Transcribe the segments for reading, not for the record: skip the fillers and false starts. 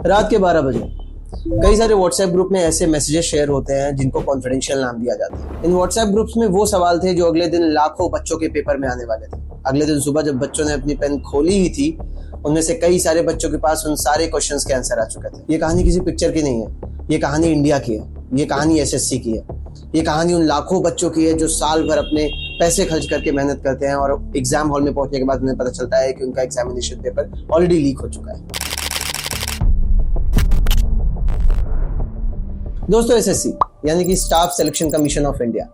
रात के 12 बजे कई सारे व्हाट्सएप ग्रुप में ऐसे मैसेजेस शेयर होते हैं जिनको कॉन्फिडेंशियल नाम दिया जाता है। इन व्हाट्सएप ग्रुप्स में वो सवाल थे जो अगले दिन लाखों बच्चों के पेपर में आने वाले थे। अगले दिन सुबह जब बच्चों ने अपनी पेन खोली ही थी, उनमें से कई सारे बच्चों के पास उन सारे क्वेश्चंस के आंसर आ चुके थे। ये कहानी किसी पिक्चर की नहीं है, ये कहानी इंडिया की है, ये कहानी एसएससी की है, ये कहानी उन लाखों बच्चों की है जो साल भर अपने पैसे खर्च करके मेहनत करते हैं और एग्जाम हॉल में पहुंचने के बाद उन्हें पता चलता है कि उनका एग्जामिनेशन पेपर ऑलरेडी लीक हो चुका है। दोस्तों, एसएससी यानी कि staff selection commission of India,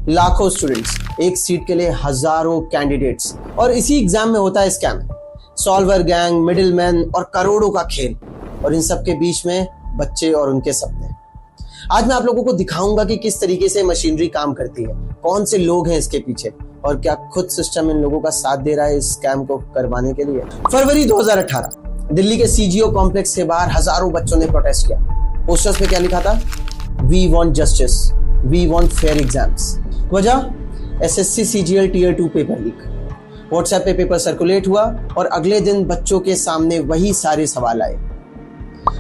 लाखों स्टूडेंट्स, एक सीट के लिए हजारों कैंडिडेट्स, और इसी एग्जाम में होता है स्कैम, सॉल्वर गैंग, मिडिलमैन और करोड़ों का खेल, और इन सब के बीच में बच्चे और उनके सपने। आज मैं आप लोगों को दिखाऊंगा कि किस तरीके से मशीनरी काम करती है, कौन से लोग हैं इसके पीछे, और क्या खुद सिस्टम इन लोगों का साथ दे रहा है इस स्कैम को करवाने के लिए। फरवरी 2018 दिल्ली के सीजीओ कॉम्प्लेक्स के बाहर हजारों बच्चों ने प्रोटेस्ट किया। पोस्टर्स पे क्या लिखा था? We want justice, we want fair exams. वजह? SSC CGL tier 2 paper leak. WhatsApp पे पेपर सर्कुलेट हुआ और अगले दिन बच्चों के सामने वही सारे सवाल आए।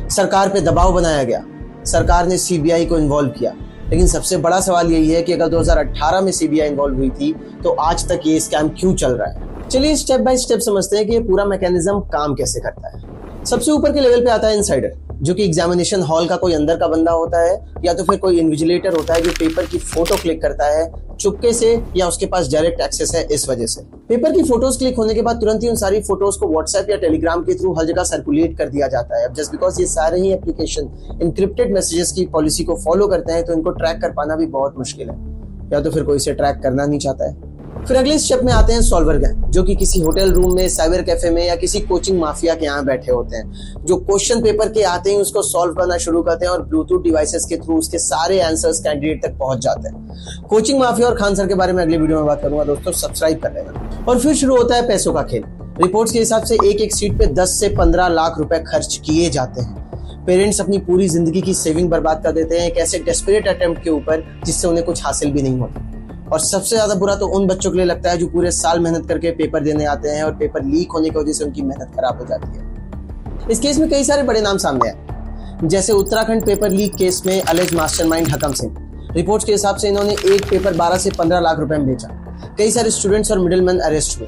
सरकार पे दबाव बनाया गया, सरकार ने सीबीआई को इन्वॉल्व किया, लेकिन सबसे बड़ा सवाल यही है कि अगर 2018 में सीबीआई इन्वॉल्व हुई थी तो आज तक ये स्कैम क्यों चल रहा है। चलिए स्टेप बाय स्टेप समझते हैं कि ये पूरा मैकेनिज्म काम कैसे करता है। सबसे ऊपर के लेवल पे आता है इनसाइडर, जो कि एग्जामिनेशन हॉल का कोई अंदर का बंदा होता है या तो फिर कोई इन्विजिलेटर होता है जो पेपर की फोटो क्लिक करता है चुपके से, या उसके पास डायरेक्ट एक्सेस है इस वजह से। पेपर की फोटोज क्लिक होने के बाद तुरंत ही उन सारी फोटोज को व्हाट्सएप या टेलीग्राम के थ्रू हर जगह सर्कुलेट कर दिया जाता है। अब जस्ट बिकॉज ये सारे ही एप्लीकेशन इंक्रिप्टेड मैसेजेस की पॉलिसी को फॉलो करते हैं तो इनको ट्रैक कर पाना भी बहुत मुश्किल है, या तो फिर कोई इसे ट्रैक करना नहीं चाहता है। फिर अगले स्टेप में आते हैं सॉल्वर गैंग, जो कि किसी होटल रूम में, साइबर कैफे में या किसी कोचिंग माफिया के यहाँ बैठे होते हैं, जो क्वेश्चन पेपर के आते ही उसको सॉल्व करना शुरू करते हैं और ब्लूटूथ डिवाइसेस के थ्रू उसके सारे आंसर्स कैंडिडेट तक पहुंच जाते हैं। कोचिंग माफिया और खान सर के बारे में अगले वीडियो में बात करूंगा दोस्तों, सब्सक्राइब कर लेना। और फिर शुरू होता है पैसों का खेल। रिपोर्ट्स के हिसाब से एक एक सीट पे 10 से 15 लाख रुपए खर्च किए जाते हैं। पेरेंट्स अपनी पूरी जिंदगी की सेविंग बर्बाद कर देते हैं एक ऐसे डेस्परेट अटेम्प्ट के ऊपर जिससे उन्हें कुछ हासिल भी नहीं होता। और सबसे ज्यादा बुरा तो उन बच्चों के लिए लगता है जो पूरे साल मेहनत करके पेपर देने आते हैं और पेपर लीक होने की वजह से उनकी मेहनत खराब हो जाती है। इस केस में कई सारे बड़े नाम सामने आए, जैसे उत्तराखंड पेपर लीक केस में अलेज मास्टरमाइंड हकम सिंह। रिपोर्ट्स के हिसाब से इन्होंने एक पेपर 12 से 15 लाख रुपए में बेचा। कई सारे स्टूडेंट्स और मिडिलमैन अरेस्ट हुए।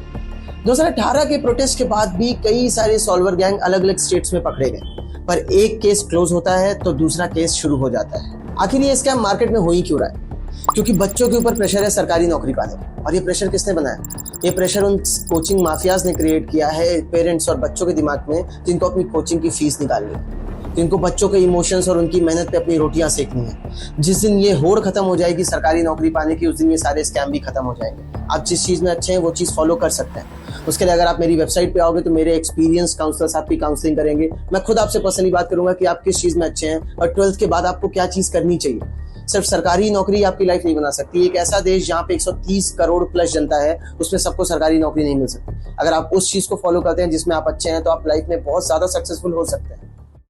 2018 के प्रोटेस्ट के बाद भी कई सारे सॉल्वर गैंग अलग अलग स्टेट्स में पकड़े गए, पर एक केस क्लोज होता है तो दूसरा केस शुरू हो जाता है। आखिर ये स्कैम मार्केट में हो ही क्यों रहा है? क्योंकि बच्चों के ऊपर प्रेशर है सरकारी नौकरी पाने का। और ये प्रेशर किसने बनाया? ये प्रेशर उन कोचिंग माफियाज ने क्रिएट किया है पेरेंट्स और बच्चों के दिमाग में, जिनको अपनी कोचिंग की फीस निकालनी है, जिनको बच्चों के इमोशंस और उनकी मेहनत पे अपनी रोटियां सेकनी है। जिस दिन ये होड़ खत्म हो जाएगी सरकारी नौकरी पाने की, उस दिन ये सारे स्कैम भी खत्म हो जाएंगे। आप जिस चीज में अच्छे हैं वो चीज फॉलो कर सकते हैं। उसके लिए अगर आप मेरी वेबसाइट पे आओगे तो मेरे एक्सपीरियंस काउंसलर्स आपकी काउंसलिंग करेंगे। मैं खुद आपसे पर्सनली बात करूंगा कि आप किस चीज में अच्छे हैं और 12th के बाद आपको क्या चीज करनी चाहिए। सिर्फ सरकारी नौकरी आपकी लाइफ नहीं बना सकती। एक ऐसा देश जहाँ पे 130 करोड़ प्लस जनता है, उसमें सबको सरकारी नौकरी नहीं मिल सकती। अगर आप उस चीज को फॉलो करते हैं जिसमें आप अच्छे हैं तो आप लाइफ में बहुत ज्यादा सक्सेसफुल हो सकते हैं।